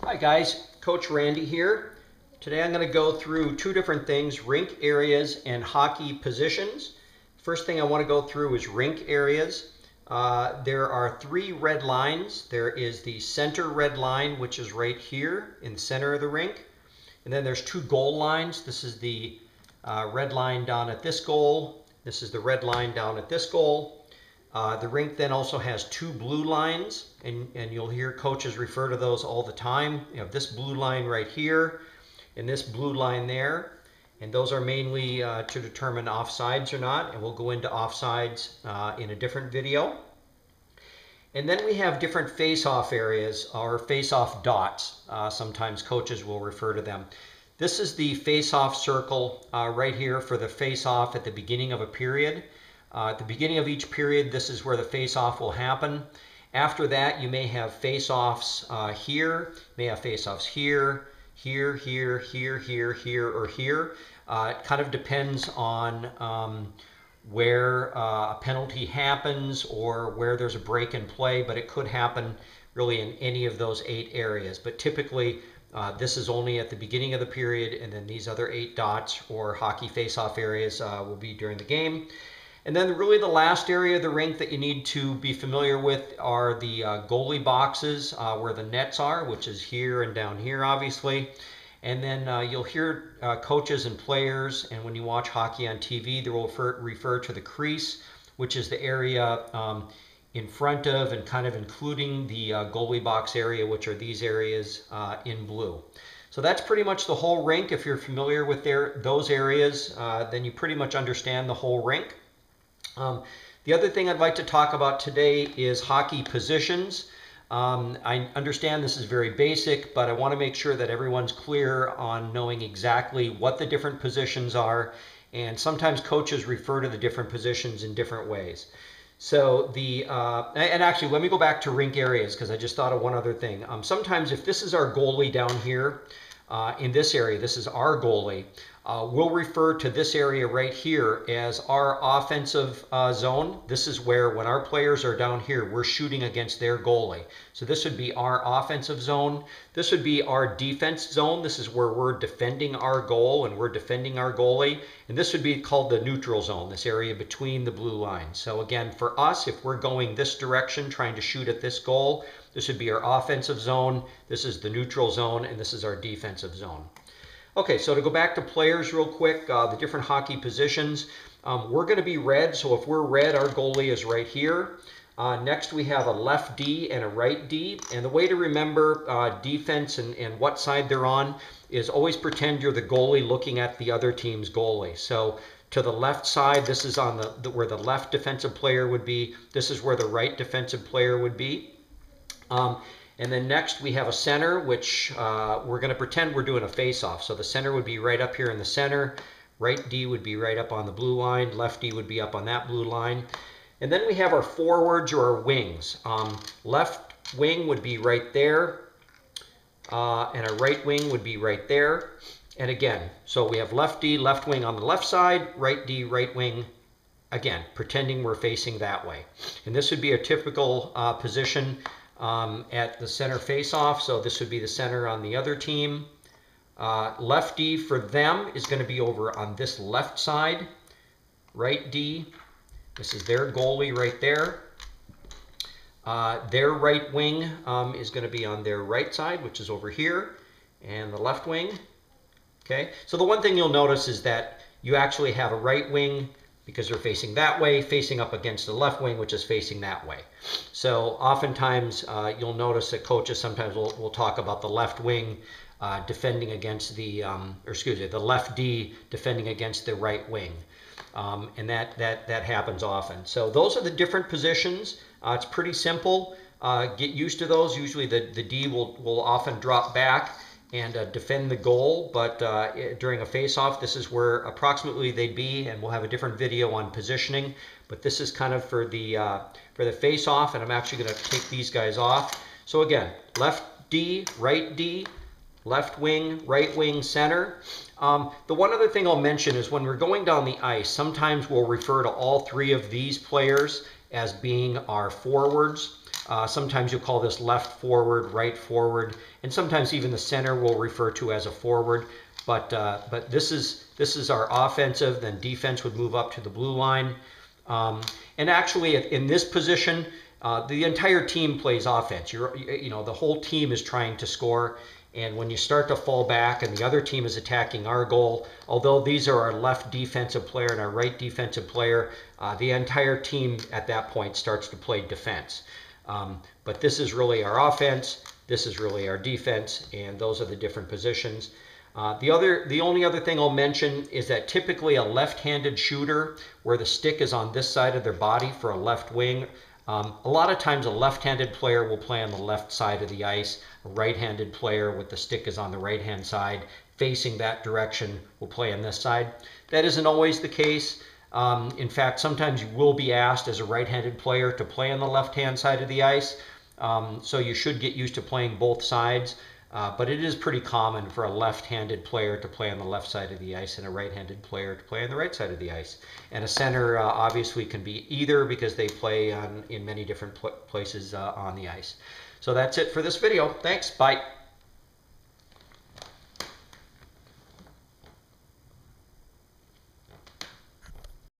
Hi guys, Coach Randy here. Today I'm going to go through two different things, rink areas and hockey positions. First thing I want to go through is rink areas. There are three red lines. There is the center red line, which is right here in the center of the rink. And then there's two goal lines. This is the red line down at this goal. This is the red line down at this goal. The rink then also has two blue lines, and you'll hear coaches refer to those all the time. You have this blue line right here and this blue line there, and those are mainly to determine offsides or not, and we'll go into offsides in a different video. And then we have different face-off areas, or face-off dots. Sometimes coaches will refer to them. This is the Faceoff Circle right here for the face-off at the beginning of a period. At the beginning of each period, this is where the face-off will happen. After that, you may have face-offs here, may have face-offs here, here, here, here, here, here, or here. It kind of depends on where a penalty happens or where there's a break in play, but it could happen really in any of those 8 areas. But typically, this is only at the beginning of the period, and then these other 8 dots or hockey face-off areas will be during the game. And then really the last area of the rink that you need to be familiar with are the goalie boxes where the nets are, which is here and down here, obviously. And then you'll hear coaches and players, and when you watch hockey on TV, they will refer to the crease, which is the area in front of and kind of including the goalie box area, which are these areas in blue. So that's pretty much the whole rink. If you're familiar with those areas, then you pretty much understand the whole rink. The other thing I'd like to talk about today is hockey positions. I understand this is very basic, but I want to make sure that everyone's clear on knowing exactly what the different positions are, and sometimes coaches refer to the different positions in different ways. So and actually let me go back to rink areas because I just thought of one other thing. Sometimes if this is our goalie down here in this area, this is our goalie, we'll refer to this area right here as our offensive zone. This is where when our players are down here, we're shooting against their goalie. So this would be our offensive zone. This would be our defense zone. This is where we're defending our goal and we're defending our goalie. And this would be called the neutral zone, this area between the blue lines. So again, for us, if we're going this direction, trying to shoot at this goal, this would be our offensive zone. This is the neutral zone, and this is our defensive zone. Okay, so to go back to players real quick, the different hockey positions, we're going to be red. So if we're red, our goalie is right here. Next, we have a left D and a right D. And the way to remember defense and what side they're on is always pretend you're the goalie looking at the other team's goalie. So to the left side, this is on where the left defensive player would be. This is where the right defensive player would be. And then next we have a center, which we're going to pretend we're doing a face-off. So the center would be right up here in the center. Right D would be right up on the blue line. Left D would be up on that blue line. And then we have our forwards or our wings. Left wing would be right there. And our right wing would be right there. And again, so we have left D, left wing on the left side, right D, right wing, again, pretending we're facing that way. And this would be a typical position at the center face-off. So this would be the center on the other team. Left D for them is going to be over on this left side. Right D, this is their goalie right there. Their right wing is going to be on their right side, which is over here, and the left wing. Okay, so the one thing you'll notice is that you actually have a right wing because they're facing that way, facing up against the left wing, which is facing that way. So oftentimes you'll notice that coaches sometimes will talk about the left wing defending against the left D defending against the right wing. And that happens often. So those are the different positions. It's pretty simple. Get used to those. Usually the D will often drop back and defend the goal, but during a face-off, this is where approximately they'd be, and we'll have a different video on positioning, but this is kind of for the face-off, and I'm actually going to take these guys off. So again, left D, left wing, right wing, center. The one other thing I'll mention is when we're going down the ice, sometimes we'll refer to all 3 of these players as being our forwards. Sometimes you'll call this left forward, right forward, and sometimes even the center will refer to as a forward. But this is our offensive. Then defense would move up to the blue line. And actually, in this position, the entire team plays offense. The whole team is trying to score. And when you start to fall back and the other team is attacking our goal, although these are our left defensive player and our right defensive player, the entire team at that point starts to play defense. But this is really our offense, this is really our defense, and those are the different positions. The only other thing I'll mention is that typically a left-handed shooter, where the stick is on this side of their body for a left wing, a lot of times a left-handed player will play on the left side of the ice. A right-handed player with the stick is on the right-hand side, facing that direction, will play on this side. That isn't always the case. In fact, sometimes you will be asked as a right-handed player to play on the left-hand side of the ice. So you should get used to playing both sides. But it is pretty common for a left-handed player to play on the left side of the ice and a right-handed player to play on the right side of the ice. And a center obviously can be either, because they play in many different places on the ice. So that's it for this video. Thanks. Bye.